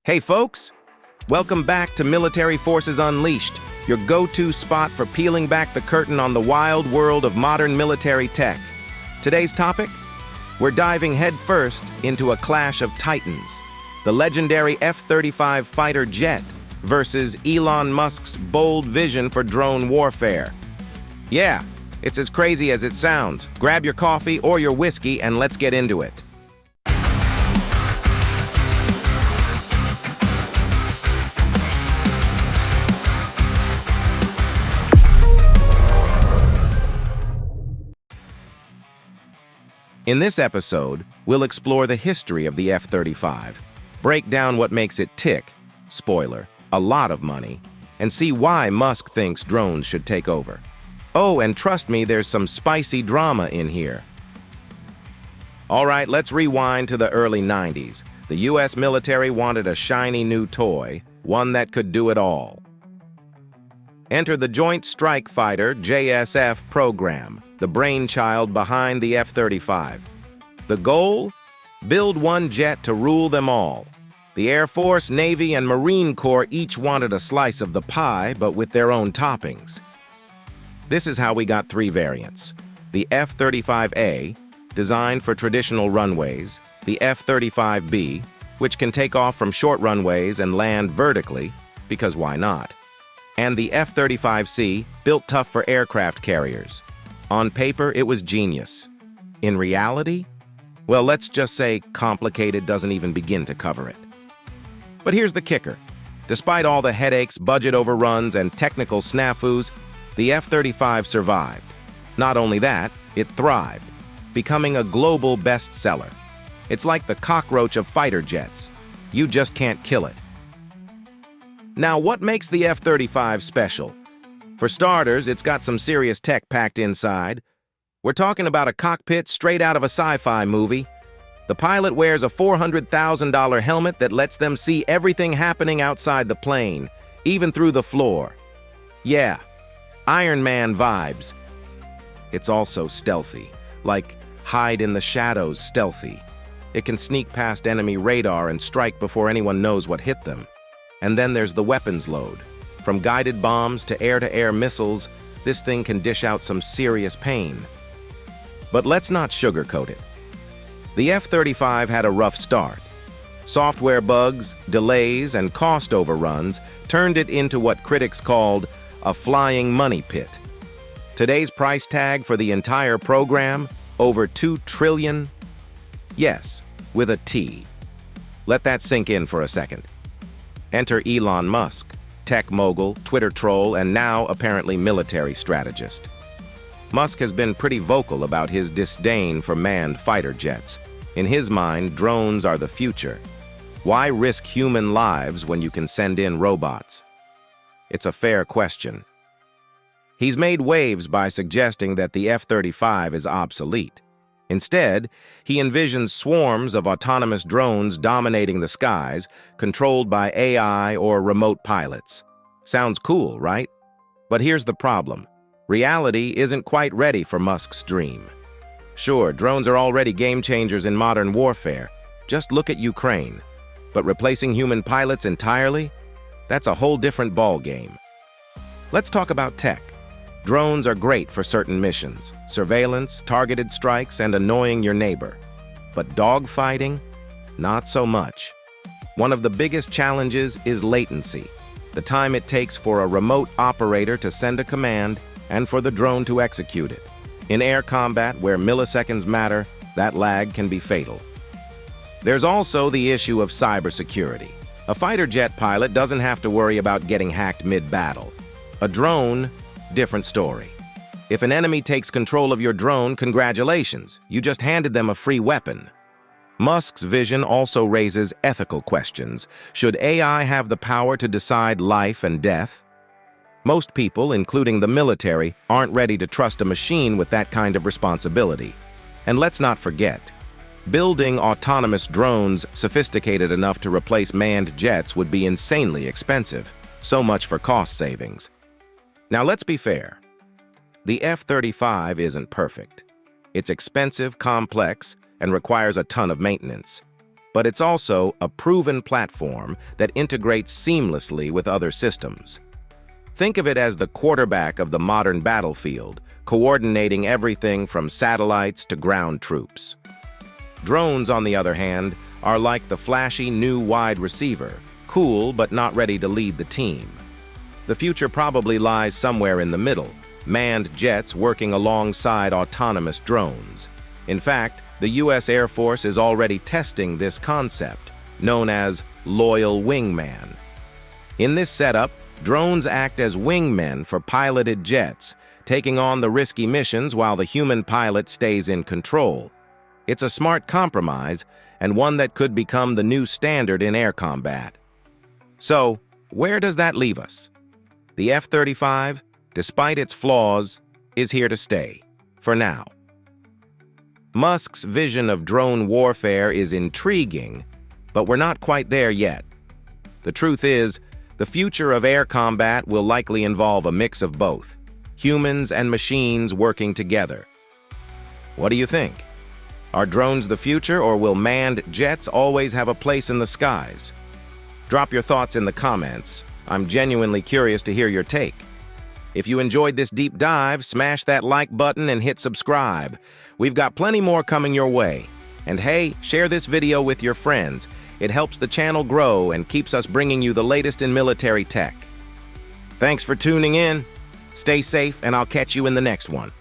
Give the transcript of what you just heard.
Hey folks, welcome back to Military Forces Unleashed, your go-to spot for peeling back the curtain on the wild world of modern military tech. Today's topic? We're diving headfirst into a clash of titans, the legendary F-35 fighter jet versus Elon Musk's bold vision for drone warfare. Yeah, it's as crazy as it sounds. Grab your coffee or your whiskey and let's get into it. In this episode, we'll explore the history of the F-35, break down what makes it tick, spoiler, a lot of money, and see why Musk thinks drones should take over. Oh, and trust me, there's some spicy drama in here. All right, let's rewind to the early 90s. The US military wanted a shiny new toy, one that could do it all. Enter the Joint Strike Fighter JSF program, the brainchild behind the F-35. The goal? Build one jet to rule them all. The Air Force, Navy, and Marine Corps each wanted a slice of the pie, but with their own toppings. This is how we got three variants. The F-35A, designed for traditional runways, the F-35B, which can take off from short runways and land vertically, because why not? And the F-35C, built tough for aircraft carriers. On paper, it was genius. In reality? Well, let's just say complicated doesn't even begin to cover it. But here's the kicker. Despite all the headaches, budget overruns, and technical snafus, the F-35 survived. Not only that, it thrived, becoming a global bestseller. It's like the cockroach of fighter jets. You just can't kill it. Now, what makes the F-35 special? For starters, it's got some serious tech packed inside. We're talking about a cockpit straight out of a sci-fi movie. The pilot wears a $400,000 helmet that lets them see everything happening outside the plane, even through the floor. Yeah, Iron Man vibes. It's also stealthy, like hide in the shadows stealthy. It can sneak past enemy radar and strike before anyone knows what hit them. And then there's the weapons load. From guided bombs to air-to-air missiles, this thing can dish out some serious pain. But let's not sugarcoat it. The F-35 had a rough start. Software bugs, delays, and cost overruns turned it into what critics called a flying money pit. Today's price tag for the entire program, over $2 trillion? Yes, with a T. Let that sink in for a second. Enter Elon Musk, tech mogul, Twitter troll, and now apparently military strategist. Musk has been pretty vocal about his disdain for manned fighter jets. In his mind, drones are the future. Why risk human lives when you can send in robots? It's a fair question. He's made waves by suggesting that the F-35 is obsolete. Instead, he envisions swarms of autonomous drones dominating the skies, controlled by AI or remote pilots. Sounds cool, right? But here's the problem. Reality isn't quite ready for Musk's dream. Sure, drones are already game changers in modern warfare. Just look at Ukraine. But replacing human pilots entirely? That's a whole different ballgame. Let's talk about tech. Drones are great for certain missions, surveillance, targeted strikes, and annoying your neighbor. But dogfighting? Not so much. One of the biggest challenges is latency, the time it takes for a remote operator to send a command and for the drone to execute it. In air combat, where milliseconds matter, that lag can be fatal. There's also the issue of cybersecurity. A fighter jet pilot doesn't have to worry about getting hacked mid-battle. A drone, different story. If an enemy takes control of your drone, congratulations, you just handed them a free weapon. Musk's vision also raises ethical questions. Should AI have the power to decide life and death? Most people, including the military, aren't ready to trust a machine with that kind of responsibility. And let's not forget, building autonomous drones sophisticated enough to replace manned jets would be insanely expensive. So much for cost savings. Now let's be fair. The F-35 isn't perfect. It's expensive, complex, and requires a ton of maintenance. but it's also a proven platform that integrates seamlessly with other systems. Think of it as the quarterback of the modern battlefield, coordinating everything from satellites to ground troops. Drones, on the other hand, are like the flashy new wide receiver, cool but not ready to lead the team. The future probably lies somewhere in the middle, manned jets working alongside autonomous drones. In fact, the U.S. Air Force is already testing this concept, known as loyal wingman. In this setup, drones act as wingmen for piloted jets, taking on the risky missions while the human pilot stays in control. It's a smart compromise, and one that could become the new standard in air combat. So, where does that leave us? The F-35, despite its flaws, is here to stay, for now. Musk's vision of drone warfare is intriguing, but we're not quite there yet. The truth is, the future of air combat will likely involve a mix of both, humans and machines working together. What do you think? Are drones the future, or will manned jets always have a place in the skies? Drop your thoughts in the comments. I'm genuinely curious to hear your take. If you enjoyed this deep dive, smash that like button and hit subscribe. We've got plenty more coming your way. And hey, share this video with your friends. It helps the channel grow and keeps us bringing you the latest in military tech. Thanks for tuning in. Stay safe, and I'll catch you in the next one.